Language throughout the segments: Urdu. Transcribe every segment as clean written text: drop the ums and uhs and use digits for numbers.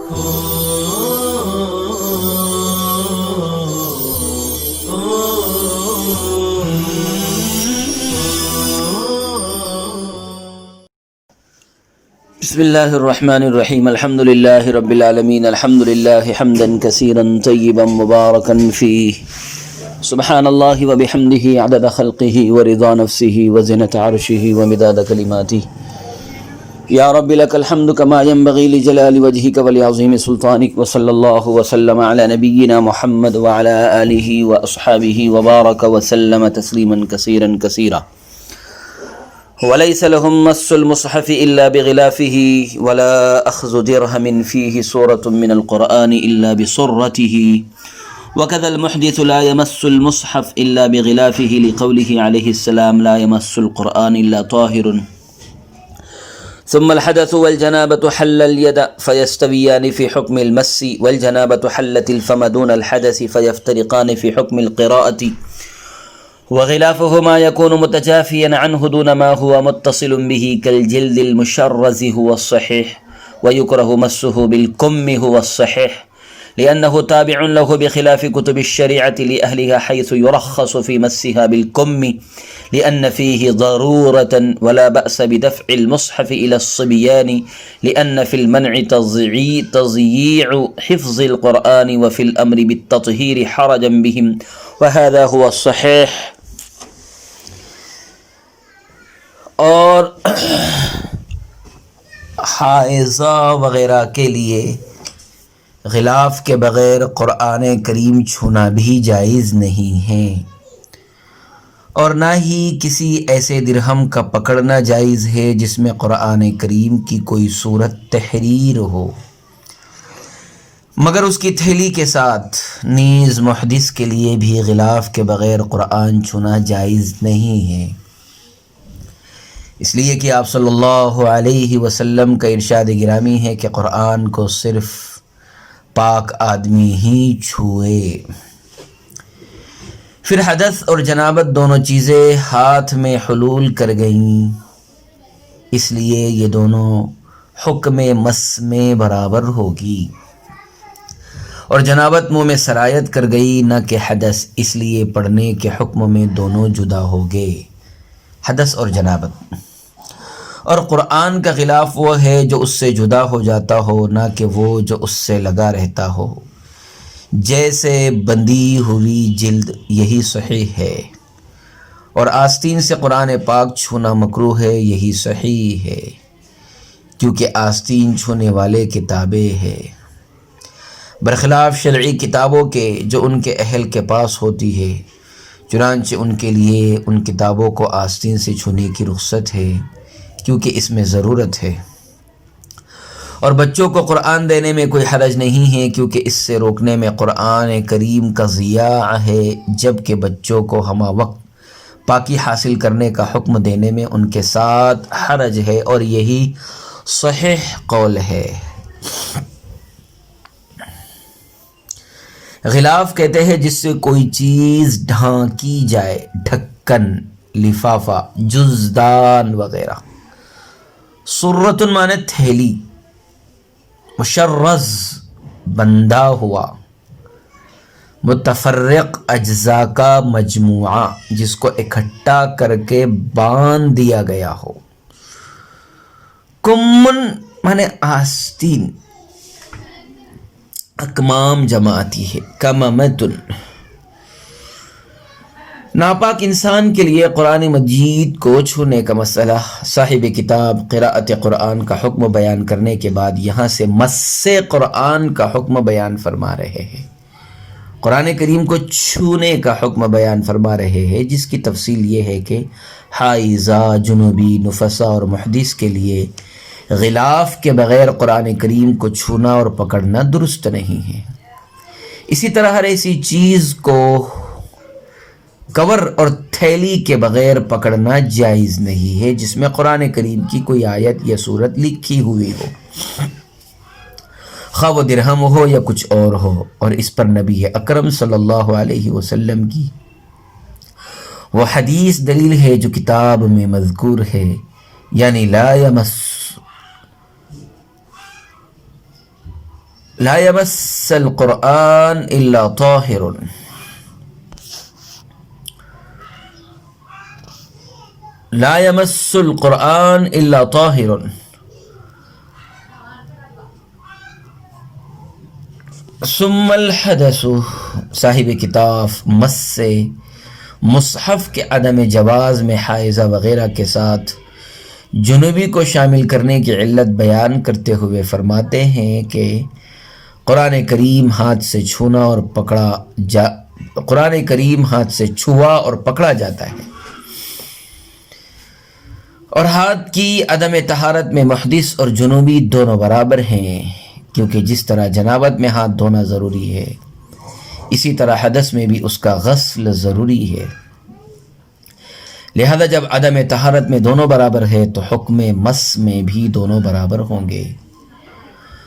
بسم اللہ الرحمن الرحیم الحمد للہ رب العالمین الحمد للہ حمدا کثیرا طیبا مبارکا فیہ سبحان اللہ وبحمدہ عدد خلقہ ورضا نفسہ وزنة عرشہ ومداد کلماتہ یا رب لک الحمد کما ينبغی لجلال وجہک ولعظیم سلطانک وصلی اللہ وسلم علی نبینا محمد وعلی آلہ واصحابہ وبارک وسلم تسلیما کثیرا کثیرا وَلَيْسَ لَهُمْ مَسُّ الْمُصْحَفِ إِلَّا بِغِلَافِهِ وَلَا أَخْذُ دِرْهَمٍ فِيهِ سُورَةٌ مِّنَ الْقُرْآنِ إِلَّا بِصُرَّتِهِ وَكَذَا الْمُحْدِثُ لَا يَمَسُّ الْمُصْحَفَ إِلَّا بِغِلَافِهِ لِقَوْلِهِ عَلَيْهِ السَّلَامُ لَا يَمَسُّ الْقُرْآنَ إِلَّا طَاهِرٌ ثُمَّ الْحَدَثُ وَالْجَنَابَةُ حَلَّ الْيَدَ فَيَسْتَوِيَانِ فِي حُكْمِ الْمَسِّ وَالْجَنَابَةُ حَلَّتِ الْفَمَ دُونَ الْحَدَثِ فَيَفْتَرِقَانِ فِي حُكْمِ الْقِرَاءَةِ وغلافه ما يكون متجافيا عنه دون ما هو متصل به كالجلد المشرز هو الصحيح ويكره مسه بالكم هو الصحيح لأنه تابع له بخلاف كتب الشريعة لأهلها حيث يرخص في مسها بالكم لأن فيه ضرورة ولا بأس بدفع المصحف إلى الصبيان لأن في المنع تضييع حفظ القرآن وفي الأمر بالتطهير حرجا بهم وهذا هو الصحيح. اور حائضہ وغیرہ کے لیے غلاف کے بغیر قرآن کریم چھونا بھی جائز نہیں ہے، اور نہ ہی کسی ایسے درہم کا پکڑنا جائز ہے جس میں قرآن کریم کی کوئی صورت تحریر ہو، مگر اس کی تھیلی کے ساتھ نیز محدث کے لیے بھی غلاف کے بغیر قرآن چھونا جائز نہیں ہے، اس لیے کہ آپ صلی اللہ علیہ وسلم کا ارشاد گرامی ہے کہ قرآن کو صرف پاک آدمی ہی چھوئے۔ پھر حدث اور جنابت دونوں چیزیں ہاتھ میں حلول کر گئیں، اس لیے یہ دونوں حکم مس میں برابر ہوگی، اور جنابت منہ میں سرایت کر گئی نہ کہ حدث، اس لیے پڑھنے کے حکم میں دونوں جدا ہو گئے، حدث اور جنابت۔ اور قرآن کا غلاف وہ ہے جو اس سے جدا ہو جاتا ہو، نہ کہ وہ جو اس سے لگا رہتا ہو، جیسے بندھی ہوئی جلد، یہی صحیح ہے، اور آستین سے قرآن پاک چھونا مکروہ ہے، یہی صحیح ہے، کیونکہ آستین چھونے والے کتابیں ہے، برخلاف شرعی کتابوں کے جو ان کے اہل کے پاس ہوتی ہے، چنانچہ ان کے لیے ان کتابوں کو آستین سے چھونے کی رخصت ہے، کیونکہ اس میں ضرورت ہے، اور بچوں کو قرآن دینے میں کوئی حرج نہیں ہے، کیونکہ اس سے روکنے میں قرآن کریم کا ضیاع ہے، جبکہ بچوں کو ہمہ وقت پاکی حاصل کرنے کا حکم دینے میں ان کے ساتھ حرج ہے، اور یہی صحیح قول ہے۔ غلاف کہتے ہیں جس سے کوئی چیز ڈھانکی جائے، ڈھکن، لفافہ، جزدان وغیرہ۔ سرۃ معنی تھیلی، مشرز بندھا ہوا، متفرق اجزاء کا مجموعہ جس کو اکٹھا کر کے باندھ دیا گیا ہو۔ کمن معنی آستین، اکمام جمع آتی ہے، کممتن۔ ناپاک انسان کے لیے قرآن مجید کو چھونے کا مسئلہ صاحب کتاب قراءت قرآن کا حکم بیان کرنے کے بعد یہاں سے مس قرآن کا حکم بیان فرما رہے ہیں، قرآن کریم کو چھونے کا حکم بیان فرما رہے ہیں، جس کی تفصیل یہ ہے کہ حائضہ، جنوبی، نفسا اور محدث کے لیے غلاف کے بغیر قرآن کریم کو چھونا اور پکڑنا درست نہیں ہے۔ اسی طرح ہر ایسی چیز کو کور اور تھیلی کے بغیر پکڑنا جائز نہیں ہے جس میں قرآن کریم کی کوئی آیت یا سورت لکھی ہوئی ہو، خواہ وہ درہم ہو یا کچھ اور ہو، اور اس پر نبی اکرم صلی اللہ علیہ وسلم کی وہ حدیث دلیل ہے جو کتاب میں مذکور ہے، یعنی لا یمس لا يمس القرآن إلا طاهر، لا يمس القرآن إلا طاهر، ثم الحدث، صاحب کتاب مس سے مصحف کے عدم جواز میں حائضہ وغیرہ کے ساتھ جنوبی کو شامل کرنے کی علت بیان کرتے ہوئے فرماتے ہیں کہ قرآن کریم ہاتھ سے چھونا اور قرآن کریم ہاتھ سے چھوا اور پکڑا جاتا ہے، اور ہاتھ کی عدم طہارت میں محدث اور جنوبی دونوں برابر ہیں، کیونکہ جس طرح جنابت میں ہاتھ دھونا ضروری ہے اسی طرح حدث میں بھی اس کا غسل ضروری ہے۔ لہذا جب عدم طہارت میں دونوں برابر ہے تو حکم مس میں بھی دونوں برابر ہوں گے،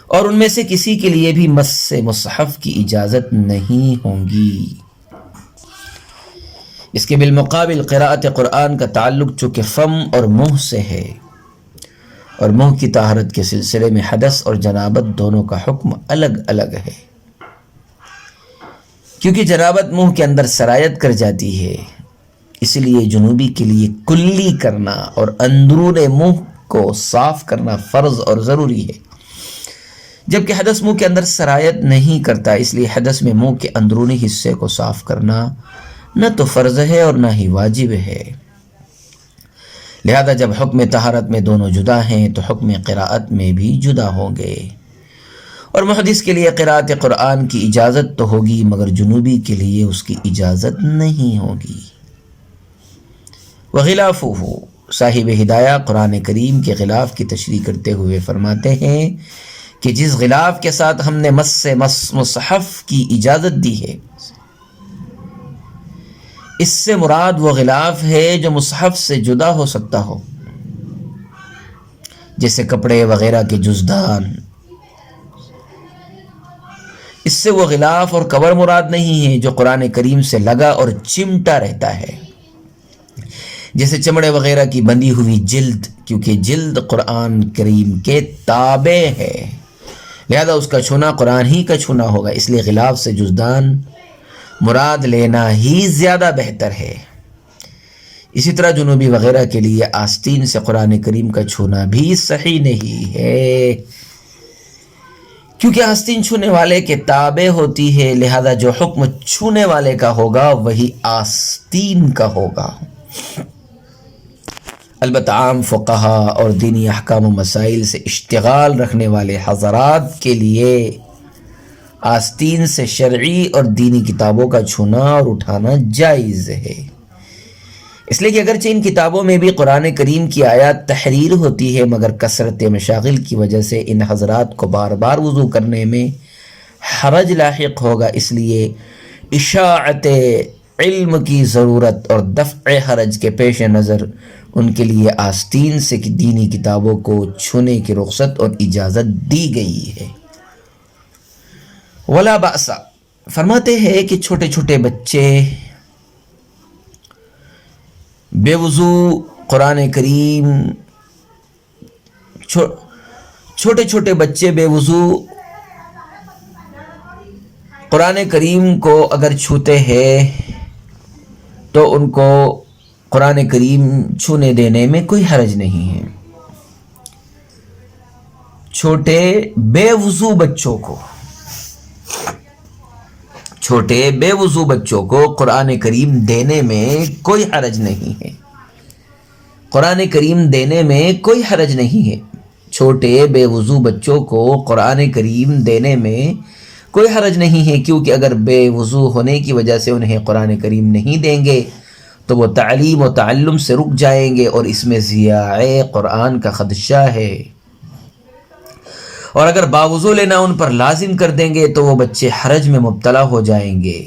اور ان میں سے کسی کے لیے بھی مس سے مصحف کی اجازت نہیں ہوگی۔ اس کے بالمقابل قراءت قرآن کا تعلق چونکہ فم اور منہ سے ہے، اور منہ کی طہارت کے سلسلے میں حدث اور جنابت دونوں کا حکم الگ الگ ہے، کیونکہ جنابت منہ کے اندر سرایت کر جاتی ہے، اس لیے جنوبی کے لیے کلی کرنا اور اندرون منہ کو صاف کرنا فرض اور ضروری ہے، جبکہ حدث منہ کے اندر سرایت نہیں کرتا، اس لیے حدث میں منہ کے اندرونی حصے کو صاف کرنا نہ تو فرض ہے اور نہ ہی واجب ہے۔ لہذا جب حکم طہارت میں دونوں جدا ہیں تو حکم قراءت میں بھی جدا ہوں گے، اور محدث کے لیے قراءت قرآن کی اجازت تو ہوگی مگر جنوبی کے لیے اس کی اجازت نہیں ہوگی۔ وغلافہ، صاحب ہدایہ قرآن کریم کے غلاف کی تشریح کرتے ہوئے فرماتے ہیں کہ جس غلاف کے ساتھ ہم نے مس مصحف کی اجازت دی ہے، اس سے مراد وہ غلاف ہے جو مصحف سے جدا ہو سکتا ہو، جیسے کپڑے وغیرہ کے جزدان۔ اس سے وہ غلاف اور کور مراد نہیں ہے جو قرآن کریم سے لگا اور چمٹا رہتا ہے، جیسے چمڑے وغیرہ کی بندھی ہوئی جلد، کیونکہ جلد قرآن کریم کے تابع ہے، لہذا اس کا چھونا قرآن ہی کا چھونا ہوگا، اس لیے غلاف سے جزدان مراد لینا ہی زیادہ بہتر ہے۔ اسی طرح جنوبی وغیرہ کے لیے آستین سے قرآن کریم کا چھونا بھی صحیح نہیں ہے، کیونکہ آستین چھونے والے کے تابع ہوتی ہے، لہذا جو حکم چھونے والے کا ہوگا وہی آستین کا ہوگا۔ البتہ عام فقہا اور دینی احکام و مسائل سے اشتغال رکھنے والے حضرات کے لیے آستین سے شرعی اور دینی کتابوں کا چھونا اور اٹھانا جائز ہے، اس لیے کہ اگرچہ ان کتابوں میں بھی قرآن کریم کی آیات تحریر ہوتی ہے مگر کثرت مشاغل کی وجہ سے ان حضرات کو بار بار وضو کرنے میں حرج لاحق ہوگا، اس لیے اشاعت علم کی ضرورت اور دفع حرج کے پیش نظر ان کے لیے آستین سے دینی کتابوں کو چھونے کی رخصت اور اجازت دی گئی ہے۔ ولا بأس، فرماتے ہیں کہ چھوٹے چھوٹے بچے بے وضو قرآن کریم چھوٹے چھوٹے بچے بے وضو قرآن کریم کو اگر چھوتے ہیں تو ان کو قرآن کریم چھونے دینے میں کوئی حرج نہیں ہے۔ چھوٹے بے وضو بچوں کو قرآن کریم دینے میں کوئی حرج نہیں ہے، قرآن کریم دینے میں کوئی حرج نہیں ہے، چھوٹے بے وضو بچوں کو قرآن کریم دینے میں کوئی حرج نہیں ہے، کیونکہ اگر بے وضو ہونے کی وجہ سے انہیں قرآن کریم نہیں دیں گے تو وہ تعلیم و تعلم سے رک جائیں گے اور اس میں ضیاع قرآن کا خدشہ ہے، اور اگر باوضو لینا ان پر لازم کر دیں گے تو وہ بچے حرج میں مبتلا ہو جائیں گے،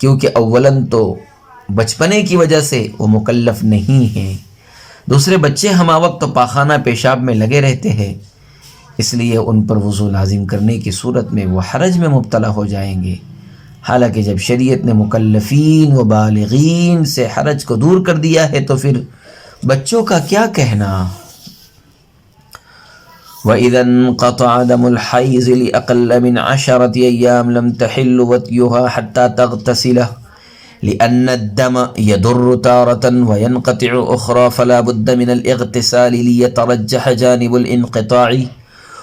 کیونکہ اولاً تو بچپنے کی وجہ سے وہ مکلف نہیں ہیں، دوسرے بچے ہمہ وقت پاخانہ پیشاب میں لگے رہتے ہیں، اس لیے ان پر وضو لازم کرنے کی صورت میں وہ حرج میں مبتلا ہو جائیں گے، حالانکہ جب شریعت نے مکلفین و بالغین سے حرج کو دور کر دیا ہے تو پھر بچوں کا کیا کہنا۔ وإذا انقطع دم الحيض لأقل من 10 أيام لم تحل وطئها حتى تغتسله لأن الدم يضر تارة وينقطع أخرى فلا بد من الاغتسال ليترجح جانب الانقطاع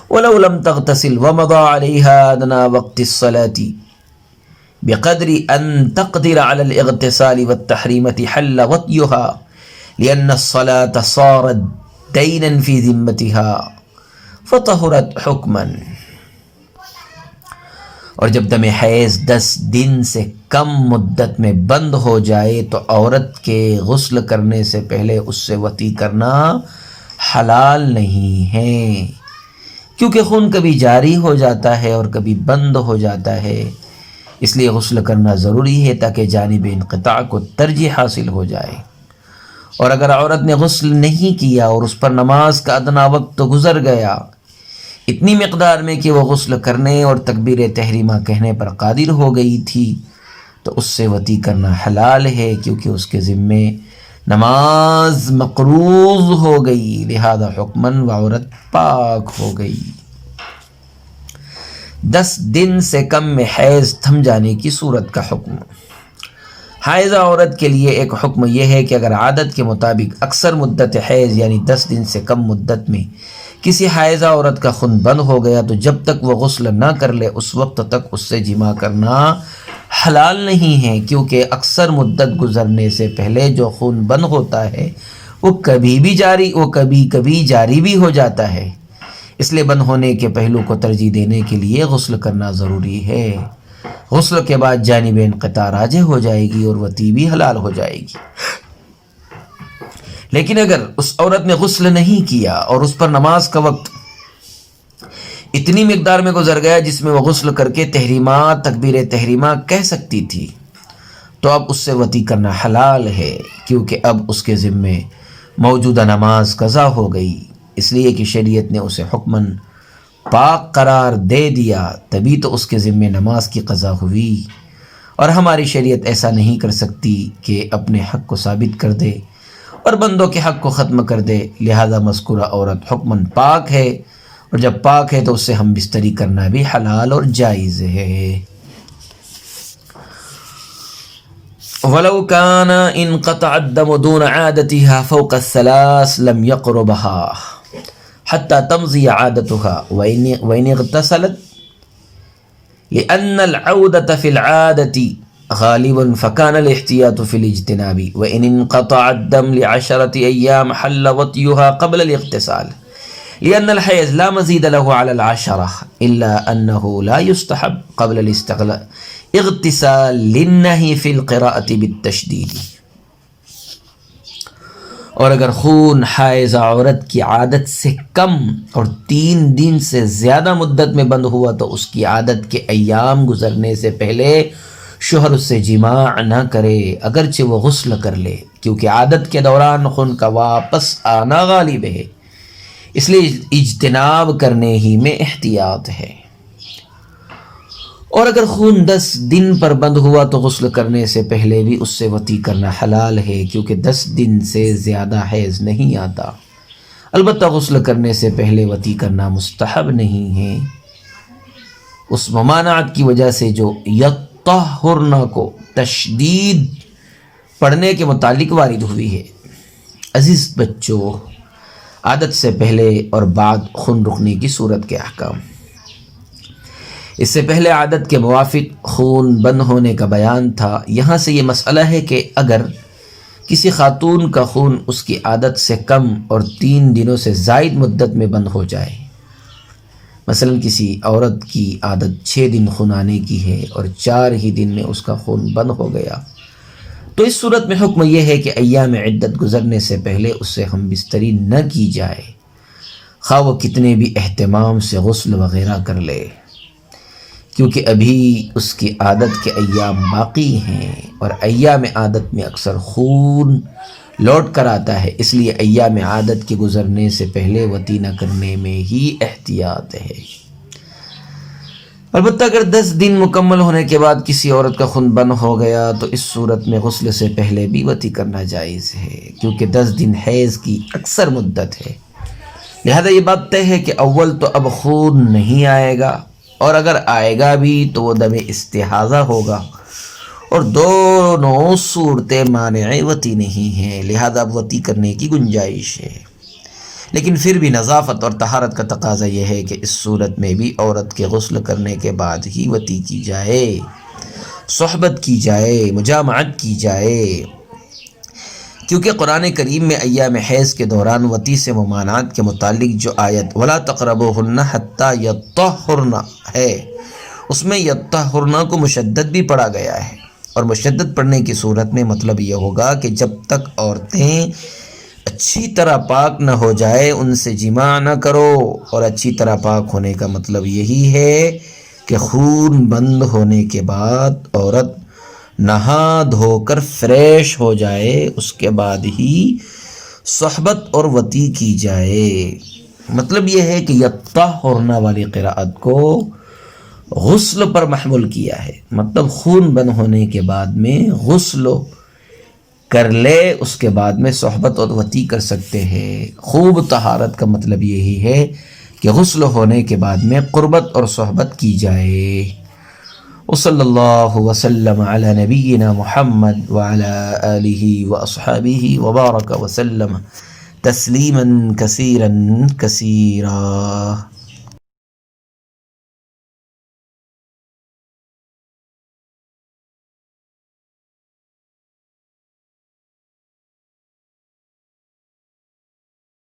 ولو لم تغتسل ومضى عليها أدنى وقت الصلاة بقدر أن تقدر على الاغتسال والتحريمة حل وطئها لأن الصلاة صارت دينا في ذمتها فطهرت حکماً. اور جب دم حیض 10 دن سے کم مدت میں بند ہو جائے تو عورت کے غسل کرنے سے پہلے اس سے وطی کرنا حلال نہیں ہے، کیونکہ خون کبھی جاری ہو جاتا ہے اور کبھی بند ہو جاتا ہے، اس لیے غسل کرنا ضروری ہے تاکہ جانب انقطاع کو ترجیح حاصل ہو جائے. اور اگر عورت نے غسل نہیں کیا اور اس پر نماز کا ادنا وقت گزر گیا اتنی مقدار میں کہ وہ غسل کرنے اور تکبیر تحریمہ کہنے پر قادر ہو گئی تھی تو اس سے وطی کرنا حلال ہے، کیونکہ اس کے ذمے نماز مقروض ہو گئی، لہذا حکماً وہ عورت پاک ہو گئی. 10 دن سے کم میں حیض تھم جانے کی صورت کا حکم. حائضہ عورت کے لیے ایک حکم یہ ہے کہ اگر عادت کے مطابق اکثر مدت حیض یعنی 10 دن سے کم مدت میں کسی حائضہ عورت کا خون بند ہو گیا تو جب تک وہ غسل نہ کر لے اس وقت تک اس سے جماع کرنا حلال نہیں ہے، کیونکہ اکثر مدت گزرنے سے پہلے جو خون بند ہوتا ہے وہ کبھی کبھی جاری بھی ہو جاتا ہے، اس لیے بند ہونے کے پہلو کو ترجیح دینے کے لیے غسل کرنا ضروری ہے. غسل کے بعد جانب انقطاع راجع ہو جائے گی اور وطی بھی حلال ہو جائے گی. لیکن اگر اس عورت نے غسل نہیں کیا اور اس پر نماز کا وقت اتنی مقدار میں گزر گیا جس میں وہ غسل کر کے تحریمات تکبیر تحریمہ کہہ سکتی تھی تو اب اس سے وطی کرنا حلال ہے، کیونکہ اب اس کے ذمے موجودہ نماز قضا ہو گئی، اس لیے کہ شریعت نے اسے حکماً پاک قرار دے دیا، تبھی تو اس کے ذمے نماز کی قضا ہوئی. اور ہماری شریعت ایسا نہیں کر سکتی کہ اپنے حق کو ثابت کر دے اور بندوں کے حق کو ختم کر دے، لہذا مذکورہ عورت حکماً پاک ہے، اور جب پاک ہے تو اس سے ہم بستری کرنا بھی حلال اور جائز ہے. وَلَوْ كَانَ انقطع الدم دون عادتها فوق الثلاث لم يقربها حتى تمضي عادتها وإن اغتسلت لأن العودة في العادة غالب فكان الاحتياط في الاجتناب وإن انقطع الدم ل10 أيام حل وطئها قبل الاغتسال لأن الحيض لا مزيد له على 10 إلا أنه لا يستحب قبل الاغتسال للنهي في القراءة بالتشديد. اور اگر خون حائضہ عورت کی عادت سے کم اور 3 دن سے زیادہ مدت میں بند ہوا تو اس کی عادت کے ایام گزرنے سے پہلے شوہر اس سے جماع نہ کرے اگرچہ وہ غسل کر لے، کیونکہ عادت کے دوران خون کا واپس آنا غالب ہے، اس لیے اجتناب کرنے ہی میں احتیاط ہے. اور اگر خون 10 دن پر بند ہوا تو غسل کرنے سے پہلے بھی اس سے وطی کرنا حلال ہے، کیونکہ 10 دن سے زیادہ حیض نہیں آتا. البتہ غسل کرنے سے پہلے وطی کرنا مستحب نہیں ہے، اس ممانعت کی وجہ سے جو یطہرن کو تشدید پڑھنے کے متعلق وارد ہوئی ہے. عزیز بچوں، عادت سے پہلے اور بعد خون رکنے کی صورت کے احکام. اس سے پہلے عادت کے موافق خون بند ہونے کا بیان تھا. یہاں سے یہ مسئلہ ہے کہ اگر کسی خاتون کا خون اس کی عادت سے کم اور 3 دنوں سے زائد مدت میں بند ہو جائے، مثلا کسی عورت کی عادت 6 دن خون آنے کی ہے اور 4 ہی دن میں اس کا خون بند ہو گیا، تو اس صورت میں حکم یہ ہے کہ ایام عدت گزرنے سے پہلے اس سے ہم بستری نہ کی جائے، خواہ وہ کتنے بھی اہتمام سے غسل وغیرہ کر لے، کیونکہ ابھی اس کی عادت کے ایام باقی ہیں اور ایام عادت میں اکثر خون لوٹ کر آتا ہے، اس لیے ایام عادت کے گزرنے سے پہلے وطی نہ کرنے میں ہی احتیاط ہے. البتہ اگر 10 دن مکمل ہونے کے بعد کسی عورت کا خون بند ہو گیا تو اس صورت میں غسل سے پہلے بھی وطی کرنا جائز ہے، کیونکہ 10 دن حیض کی اکثر مدت ہے. لہذا یہ بات طے ہے کہ اول تو اب خون نہیں آئے گا، اور اگر آئے گا بھی تو وہ دم استحاضہ ہوگا، اور دونوں صورتیں مانع وطی نہیں ہیں، لہذا اب وطی کرنے کی گنجائش ہے۔ لیکن پھر بھی نظافت اور طہارت کا تقاضا یہ ہے کہ اس صورت میں بھی عورت کے غسل کرنے کے بعد ہی وطی کی جائے، صحبت کی جائے، مجامعت کی جائے، کیونکہ قرآن کریم میں ایام حیض کے دوران وطی سے ممانعت کے متعلق جو آیت وَلَا تَقْرَبُوهُنَّ حَتَّى يَطَّهُرْنَ ہے، اس میں یطہرن کو مشدد بھی پڑھا گیا ہے، اور مشدد پڑھنے کی صورت میں مطلب یہ ہوگا کہ جب تک عورتیں اچھی طرح پاک نہ ہو جائے ان سے جماع نہ کرو، اور اچھی طرح پاک ہونے کا مطلب یہی ہے کہ خون بند ہونے کے بعد عورت نہا دھو کر فریش ہو جائے، اس کے بعد ہی صحبت اور وطی کی جائے۔ مطلب یہ ہے کہ یطہرن والی قراءت کو غسل پر محمول کیا ہے، مطلب خون بند ہونے کے بعد میں غسل کر لے، اس کے بعد میں صحبت اور وطی کر سکتے ہیں۔ خوب طہارت کا مطلب یہی ہے کہ غسل ہونے کے بعد میں قربت اور صحبت کی جائے۔ وصلی اللہ وسلم علی نبینا محمد وعلی آلہ واصحابہ وبارک وسلم تسلیما کثیرا کثیرا۔